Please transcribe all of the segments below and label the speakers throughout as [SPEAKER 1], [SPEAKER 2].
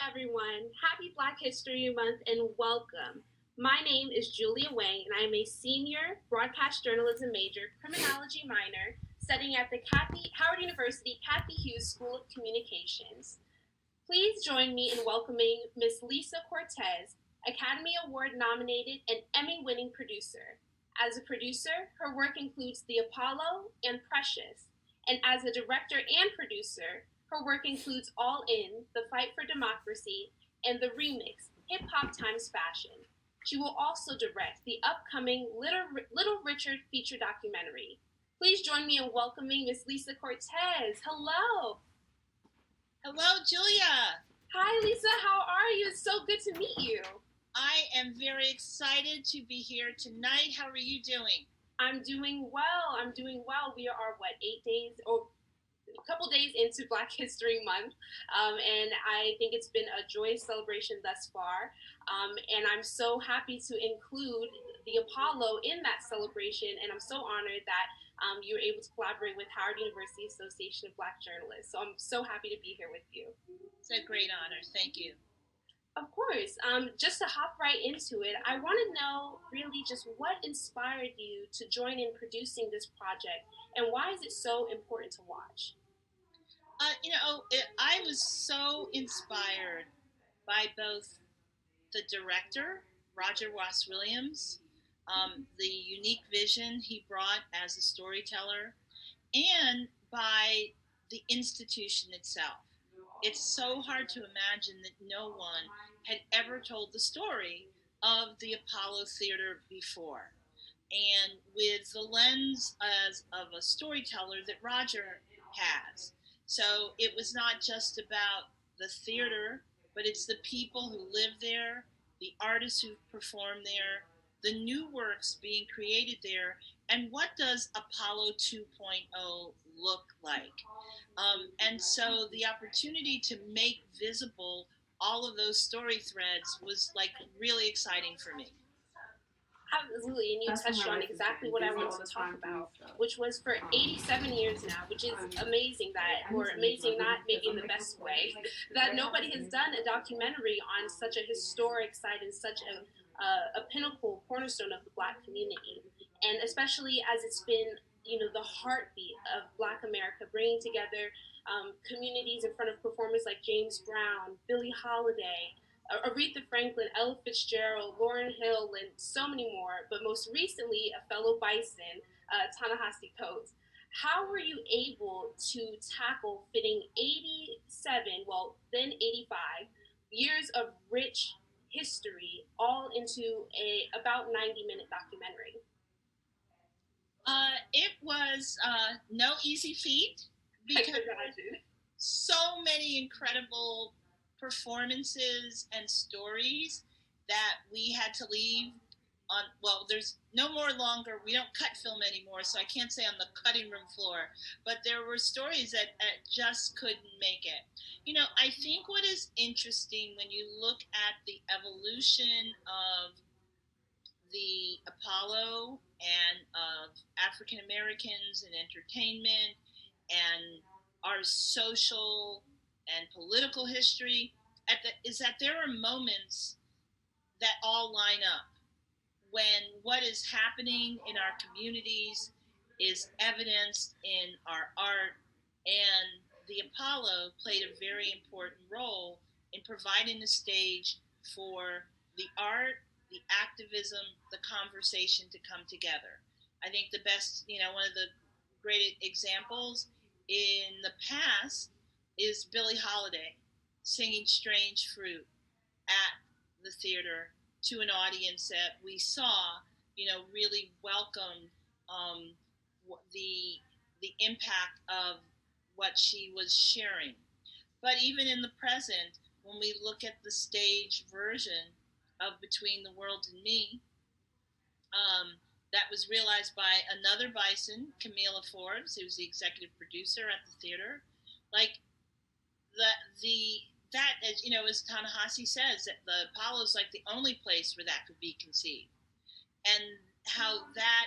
[SPEAKER 1] everyone. Happy Black History Month and welcome. My name is Julia Wang, and I am a senior broadcast journalism major, criminology minor, studying at the Howard University Cathy Hughes School of Communications. Please join me in welcoming Miss Lisa Cortés, Academy Award nominated and Emmy winning producer. As a producer, her work includes The Apollo and Precious, and as a director and producer, her work includes All In, The Fight for Democracy, and the remix, Hip Hop Times Fashion. She will also direct the upcoming Little Richard feature documentary. Please join me in welcoming Miss Lisa Cortés. Hello.
[SPEAKER 2] Hello, Julia.
[SPEAKER 1] Hi, Lisa. How are you? It's so good to meet you.
[SPEAKER 2] I am very excited to be here tonight. How are you doing?
[SPEAKER 1] I'm doing well. We are, what, 8 days or a couple days into Black History Month, and I think it's been a joyous celebration thus far. And I'm so happy to include the Apollo in that celebration, and I'm so honored that you were able to collaborate with Howard University Association of Black Journalists. So I'm so happy to be here with you.
[SPEAKER 2] It's a great honor. Thank you.
[SPEAKER 1] Of course. Just to hop right into it, I want to know really just what inspired you to join in producing this project, and why is it so important to watch?
[SPEAKER 2] I was so inspired by both the director, Roger Ross Williams, the unique vision he brought as a storyteller, and by the institution itself. It's so hard to imagine that no one had ever told the story of the Apollo Theater before. And with the lens of a storyteller that Roger has. So it was not just about the theater, but it's the people who live there, the artists who perform there, the new works being created there, and what does Apollo 2.0 look like? And so the opportunity to make visible all of those story threads was like really exciting for me.
[SPEAKER 1] Absolutely, and you touched on exactly what I wanted to talk about, which was for 87 years now, which is amazing that, or amazing not maybe in the best way, that nobody has done a documentary on such a historic site and such a pinnacle cornerstone of the Black community, and especially as it's been, the heartbeat of Black America, bringing together communities in front of performers like James Brown, Billie Holiday, Aretha Franklin, Ella Fitzgerald, Lauryn Hill, and so many more, but most recently, a fellow Bison, Ta-Nehisi Coates. How were you able to tackle fitting 87, well, then 85, years of rich history all into a about 90-minute documentary?
[SPEAKER 2] It was no easy feat because so many incredible performances and stories that we had to leave on. Well, there's no more longer, we don't cut film anymore, so I can't say on the cutting room floor, but there were stories that just couldn't make it. I think what is interesting when you look at the evolution of the Apollo and of African Americans in entertainment and our social and political history is that there are moments that all line up when what is happening in our communities is evidenced in our art, and the Apollo played a very important role in providing a stage for the art, the activism, the conversation to come together. I think the best, one of the great examples in the past is Billie Holiday singing Strange Fruit at the theater to an audience that we saw, really welcomed um, the impact of what she was sharing. But even in the present, when we look at the stage version of Between the World and Me, that was realized by another Bison, Camila Forbes, who was the executive producer at the theater. Like the that as Ta-Nehisi says, that the Apollo is like the only place where that could be conceived, and how that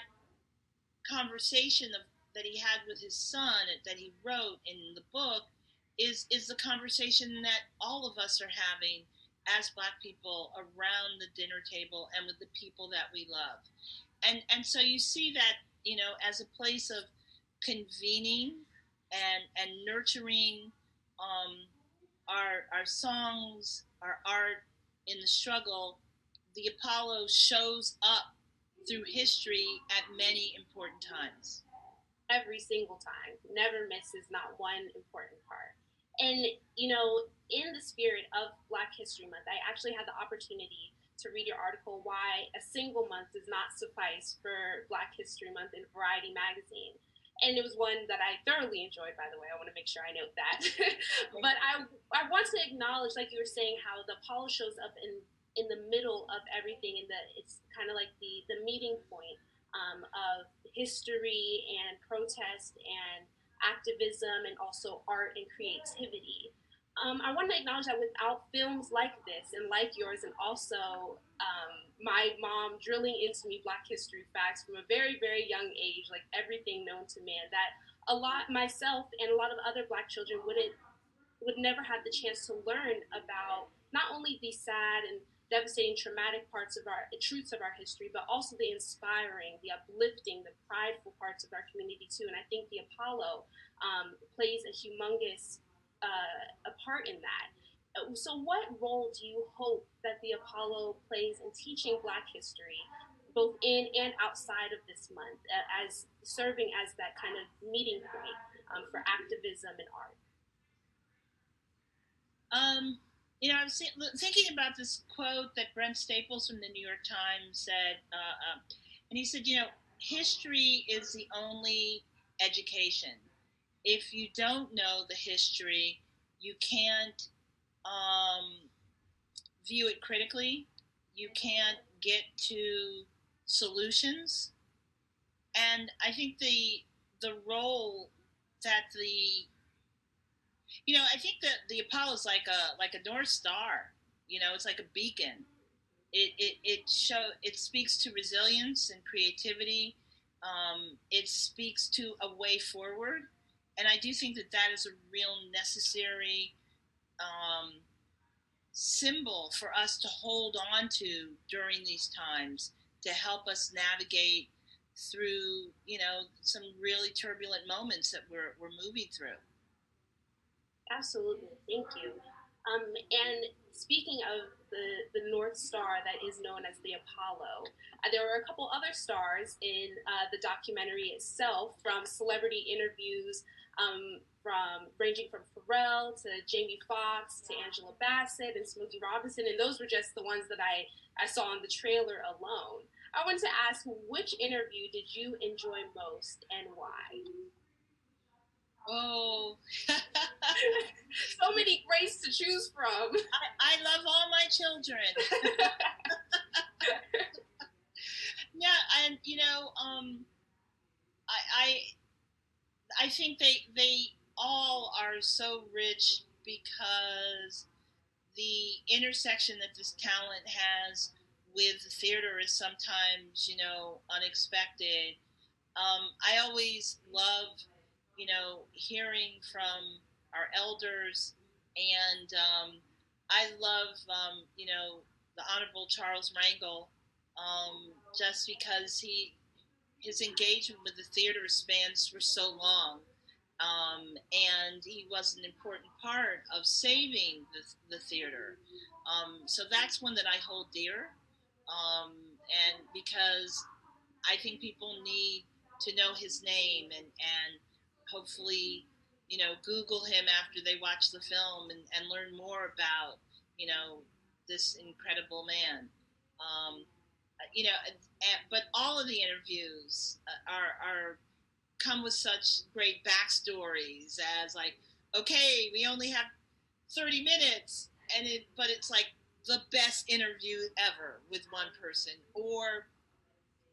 [SPEAKER 2] conversation that he had with his son that he wrote in the book is the conversation that all of us are having as Black people around the dinner table and with the people that we love. And so you see that, as a place of convening and nurturing um, our songs, our art in the struggle. The Apollo shows up through history at many important times.
[SPEAKER 1] Every single time, never misses not one important part. And, in the spirit of Black History Month, I actually had the opportunity to read your article, Why a Single Month Does Not Suffice for Black History Month in Variety magazine. And it was one that I thoroughly enjoyed, by the way. I want to make sure I note that. But I want to acknowledge, like you were saying, how the Apollo shows up in the middle of everything, and that it's kind of like the meeting point of history and protest and activism and also art and creativity. I want to acknowledge that without films like this and like yours, and also my mom drilling into me Black history facts from a very, very young age, like everything known to man, that a lot myself and a lot of other Black children would never have the chance to learn about not only the sad and devastating, traumatic parts of our truths of our history, but also the inspiring, the uplifting, the prideful parts of our community too. And I think the Apollo plays a humongous a part in that. So, what role do you hope that the Apollo plays in teaching Black history, both in and outside of this month, as serving as that kind of meeting point for activism and art?
[SPEAKER 2] Um, I was thinking about this quote that Brent Staples from the New York Times said, and he said, history is the only education. If you don't know the history, you can't view it critically. You can't get to solutions. And I think the role that I think that the Apollo is like a North Star. It's like a beacon. It speaks to resilience and creativity. It speaks to a way forward, and I do think that that is a real necessary um, symbol for us to hold on to during these times to help us navigate through some really turbulent moments that we're moving through.
[SPEAKER 1] Absolutely, thank you. And speaking of the North Star that is known as the Apollo, there were a couple other stars in the documentary itself, from celebrity interviews, from ranging from Pharrell to Jamie Foxx to Angela Bassett and Smokey Robinson, and those were just the ones that I saw in the trailer alone. I wanted to ask, which interview did you enjoy most and why?
[SPEAKER 2] Oh,
[SPEAKER 1] so many greats to choose from.
[SPEAKER 2] I love all my children. Yeah, and I think they all are so rich because the intersection that this talent has with the theater is sometimes unexpected. I always love hearing from our elders, and I love the Honorable Charles Rangel, just because his engagement with the theater spans for so long. And he was an important part of saving the theater. So that's one that I hold dear. And because I think people need to know his name, and hopefully, Google him after they watch the film, and learn more about, this incredible man. Um, but all of the interviews are come with such great backstories, as like, okay, we only have 30 minutes, but it's like the best interview ever with one person, or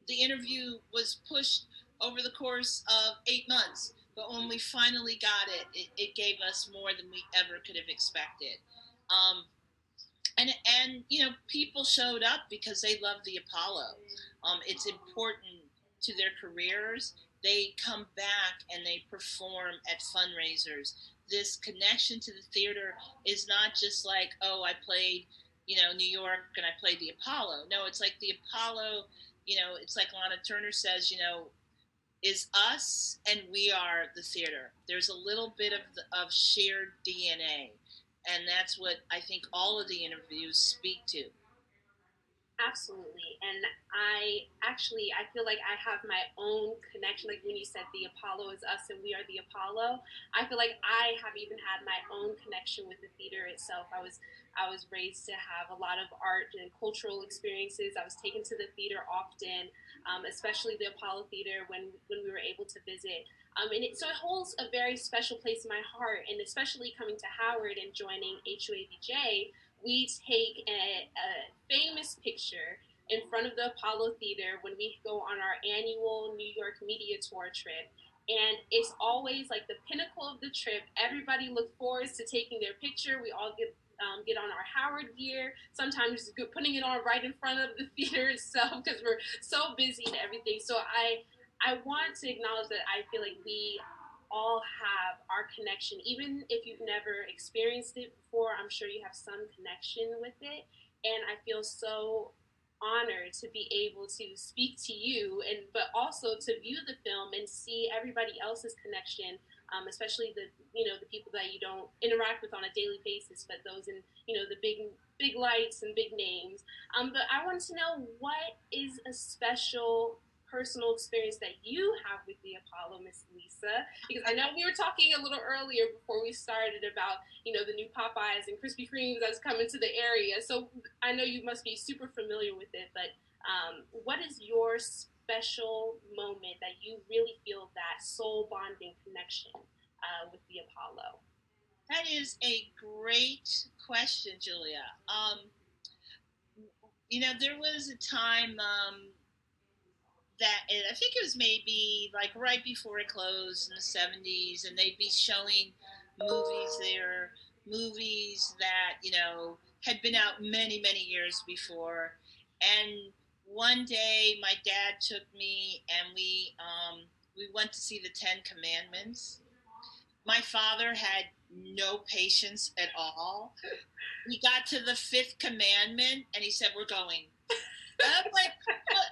[SPEAKER 2] the interview was pushed over the course of 8 months, but when we finally got it gave us more than we ever could have expected. Um, and people showed up because they love the Apollo. It's important to their careers. They come back and they perform at fundraisers. this connection to the theater is not just like, oh, I played, New York and I played the Apollo. No, it's like the Apollo, it's like Lana Turner says, is us and we are the theater. There's a little bit of shared DNA. And that's what I think all of the interviews speak to.
[SPEAKER 1] Absolutely. And I feel like I have my own connection. Like when you said the Apollo is us and we are the Apollo, I feel like I have even had my own connection with the theater itself. I was raised to have a lot of art and cultural experiences. I was taken to the theater often, especially the Apollo Theater when we were able to visit. So it holds a very special place in my heart, and especially coming to Howard and joining HUAVJ, we take a famous picture in front of the Apollo Theater when we go on our annual New York media tour trip. And it's always like the pinnacle of the trip. Everybody looks forward to taking their picture. We all get on our Howard gear. Sometimes putting it on right in front of the theater itself because we're so busy and everything. So I want to acknowledge that I feel like we all have our connection. Even if you've never experienced it before, I'm sure you have some connection with it. And I feel so honored to be able to speak to you and but also to view the film and see everybody else's connection, especially the people that you don't interact with on a daily basis, but those in the big lights and big names. But I want to know, what is a special personal experience that you have with the Apollo, Miss Lisa? Because I know we were talking a little earlier before we started about the new Popeyes and Krispy Kremes that's coming to the area. So I know you must be super familiar with it, but what is your special moment that you really feel that soul bonding connection with the Apollo?
[SPEAKER 2] That is a great question, Julia. There was a time that I think it was maybe like right before it closed in the 70s, and they'd be showing movies there, movies that, had been out many, many years before. And one day my dad took me and we went to see the Ten Commandments. My father had no patience at all. We got to the fifth commandment and he said, "We're going." And I'm like, what?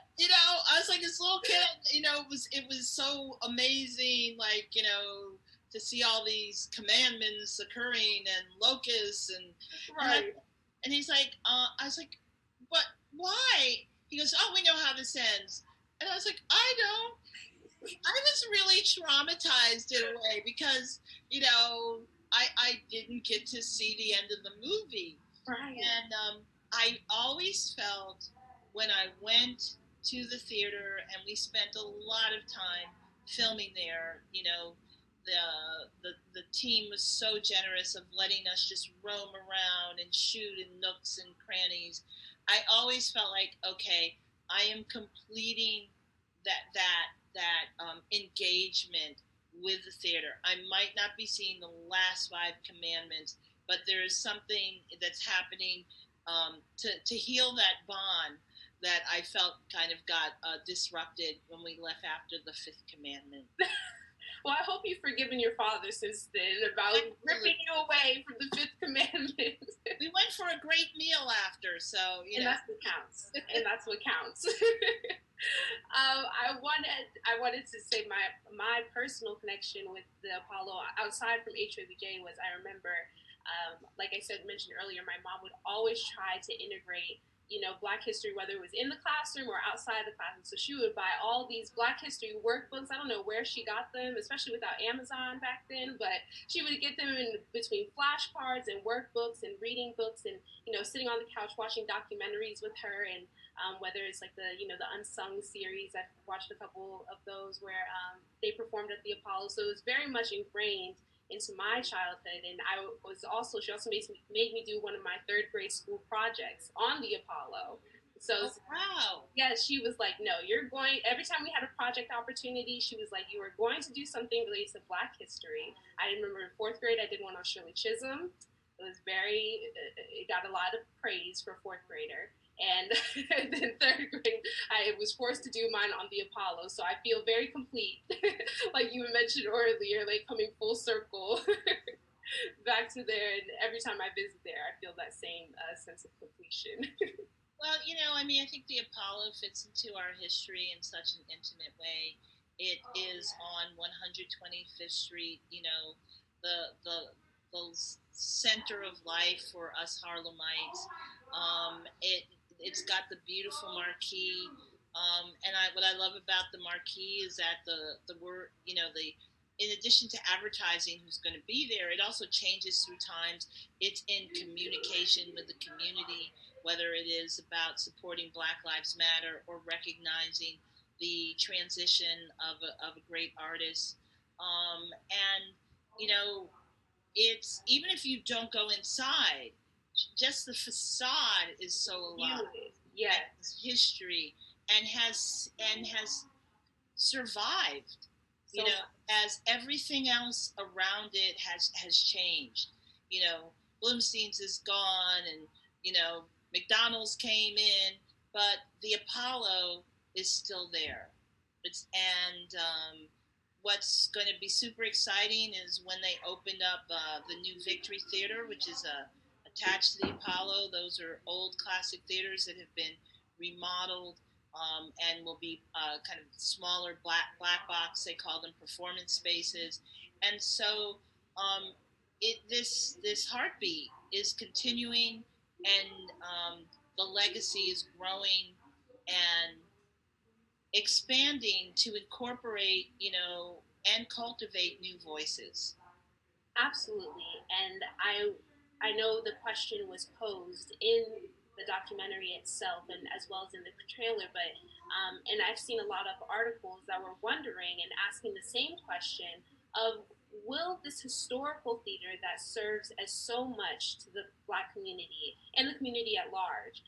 [SPEAKER 2] I was like this little kid. It was so amazing, like, to see all these commandments occurring and locusts and
[SPEAKER 1] right.
[SPEAKER 2] And he's like, I was like, but why? He goes, "Oh, we know how this ends." And I was like, I don't. I was really traumatized in a way because, I didn't get to see the end of the movie.
[SPEAKER 1] Right.
[SPEAKER 2] And I always felt when I went to the theater, and we spent a lot of time filming there, the team was so generous of letting us just roam around and shoot in nooks and crannies. I always felt like, okay, I am completing that engagement with the theater. I might not be seeing the last five commandments, but there is something that's happening to heal that bond that I felt kind of got disrupted when we left after the fifth commandment.
[SPEAKER 1] Well, I hope you've forgiven your father since then about ripping you away from the fifth commandment.
[SPEAKER 2] We went for a great meal after, so
[SPEAKER 1] and that's what counts. And that's what counts. I wanted to say my personal connection with the Apollo outside from HUAVJ was, I remember, like I mentioned earlier, my mom would always try to integrate Black history, whether it was in the classroom or outside the classroom. So she would buy all these Black history workbooks. I don't know where she got them, especially without Amazon back then, but she would get them in between flashcards and workbooks and reading books, and sitting on the couch watching documentaries with her. And whether it's like the Unsung series, I've watched a couple of those where they performed at the Apollo. So it was very much ingrained into my childhood. And she also made me do one of my third grade school projects on the Apollo. So
[SPEAKER 2] wow.
[SPEAKER 1] Yeah, she was like, "No, you're going." Every time we had a project opportunity, she was like, "You are going to do something related to Black history." I remember in fourth grade, I did one on Shirley Chisholm. It got a lot of praise for a fourth grader. And then third grade, I was forced to do mine on the Apollo. So I feel very complete, like you mentioned earlier, like coming full circle. back to there, and every time I visit there, I feel that same sense of completion.
[SPEAKER 2] Well, I mean, I think the Apollo fits into our history in such an intimate way. It is on 125th Street, the center of life for us Harlemites. It's got the beautiful marquee, and what I love about the marquee is that the word, the in addition to advertising who's going to be there, it also changes through times. It's in communication with the community, whether it is about supporting Black Lives Matter or recognizing the transition of a great artist. And, you know, it's even if you don't go inside, just the facade is so alive.
[SPEAKER 1] Yeah.
[SPEAKER 2] History and has survived,
[SPEAKER 1] So,
[SPEAKER 2] as everything else around it has changed. Bloomstein's is gone, and McDonald's came in, but the Apollo is still there. What's going to be super exciting is when they opened up the new Victory Theater, which is attached to the Apollo. Those are old classic theaters that have been remodeled, and will be kind of smaller black box. They call them performance spaces, and so this heartbeat is continuing, and the legacy is growing and expanding to incorporate, and cultivate new voices.
[SPEAKER 1] absolutely, and I know the question was posed in the documentary itself, and as well as in the trailer, but and I've seen a lot of articles that were wondering and asking the same question of, will this historical theater that serves as so much to the Black community and the community at large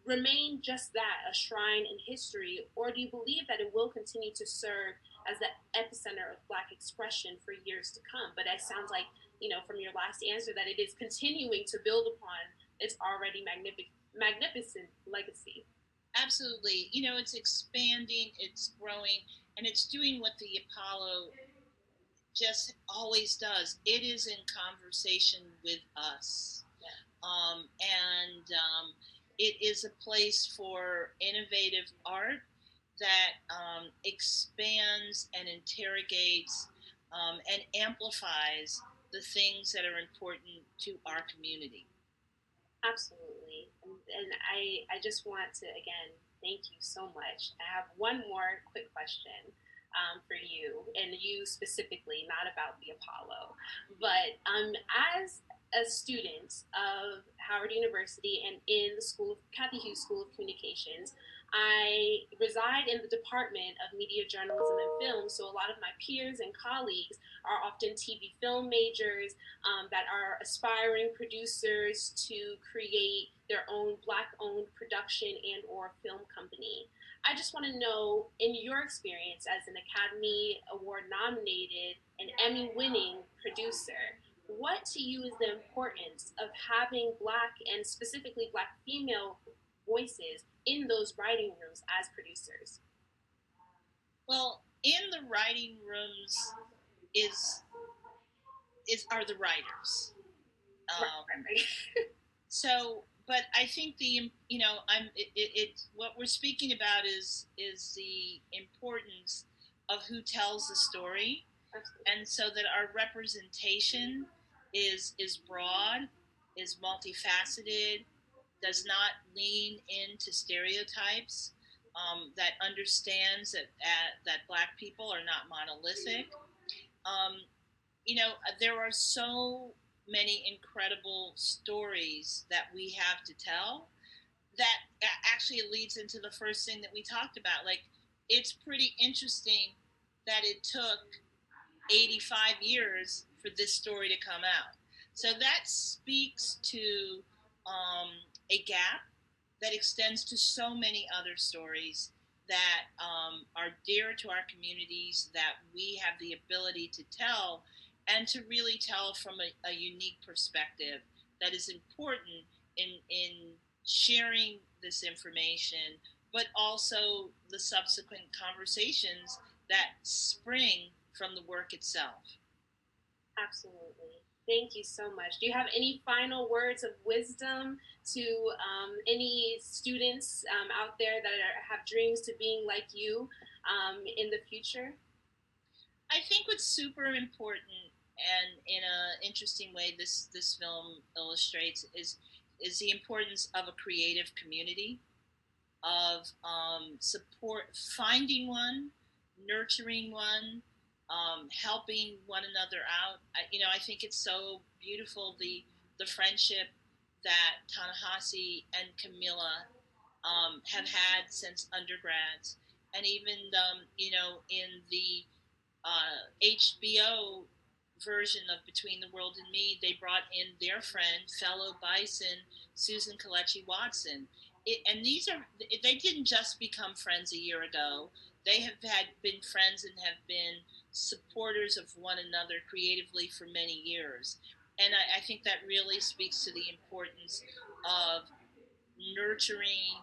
[SPEAKER 1] remain just that, a shrine in history, or do you believe that it will continue to serve as the epicenter of Black expression for years to come? But it sounds like, from your last answer, that it is continuing to build upon its already magnificent legacy.
[SPEAKER 2] Absolutely. It's expanding, it's growing, and it's doing what the Apollo just always does. It is in conversation with us. And it is a place for innovative art that expands and interrogates, and amplifies the things that are important to our community.
[SPEAKER 1] Absolutely. And I just want to, again, thank you so much. I have one more quick question for you, and you specifically, not about the Apollo. But as a student of Howard University and in the Cathy Hughes School of Communications, I reside in the Department of Media Journalism and Film, so a lot of my peers and colleagues are often TV film majors that are aspiring producers to create their own Black-owned production and or film company. I just want to know, in your experience as an Academy Award nominated and Emmy winning producer, what to you is the importance of having Black and specifically Black female voices in those writing rooms as producers?
[SPEAKER 2] Well, in the writing rooms is are the writers. So, but I think what we're speaking about is the importance of who tells the story, and so that our representation is broad, is multifaceted, does not lean into stereotypes, that understands that Black people are not monolithic. Um, there are so many incredible stories that we have to tell that actually leads into the first thing that we talked about. Like, it's pretty interesting that it took 85 years for this story to come out. So that speaks to a gap that extends to so many other stories that are dear to our communities, that we have the ability to tell, and to really tell from a unique perspective that is important in sharing this information, but also the subsequent conversations that spring from the work itself.
[SPEAKER 1] Absolutely. Thank you so much. Do you have any final words of wisdom to any students out there that have dreams to being like you in the future?
[SPEAKER 2] I think what's super important, and in an interesting way, this film illustrates is the importance of a creative community, of support, finding one, nurturing one, helping one another out. I think it's so beautiful, the friendship that Tanahasi and Camilla have had since undergrads, and even in the HBO version of Between the World and Me, they brought in their friend, fellow Bison, Susan Kalechi Watson. And they didn't just become friends a year ago. They have been friends and have been supporters of one another creatively for many years. And I think that really speaks to the importance of nurturing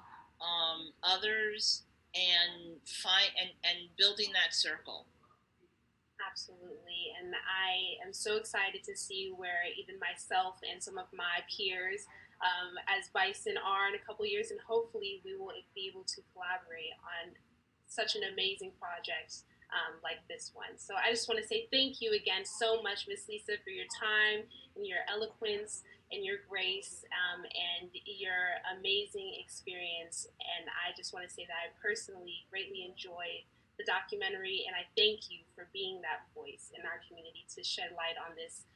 [SPEAKER 2] others and building that circle.
[SPEAKER 1] Absolutely. And I am so excited to see where even myself and some of my peers as Bison are in a couple years, and hopefully we will be able to collaborate on such an amazing project like this one. So I just want to say thank you again so much, Miss Lisa, for your time and your eloquence and your grace and your amazing experience. And I just want to say that I personally greatly enjoyed the documentary, and I thank you for being that voice in our community to shed light on this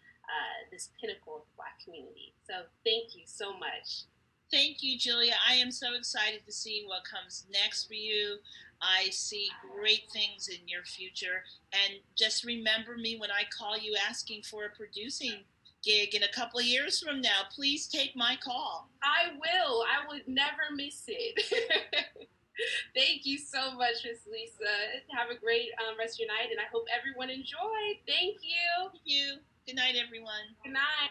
[SPEAKER 1] pinnacle of the Black community. So thank you so much.
[SPEAKER 2] Thank you, Julia. I am so excited to see what comes next for you. I see great things in your future. And just remember me when I call you asking for a producing gig in a couple of years from now. Please take my call.
[SPEAKER 1] I will. I would never miss it. Thank you so much, Miss Lisa. Have a great rest of your night, and I hope everyone enjoyed. Thank you.
[SPEAKER 2] Thank you. Good night, everyone.
[SPEAKER 1] Good night.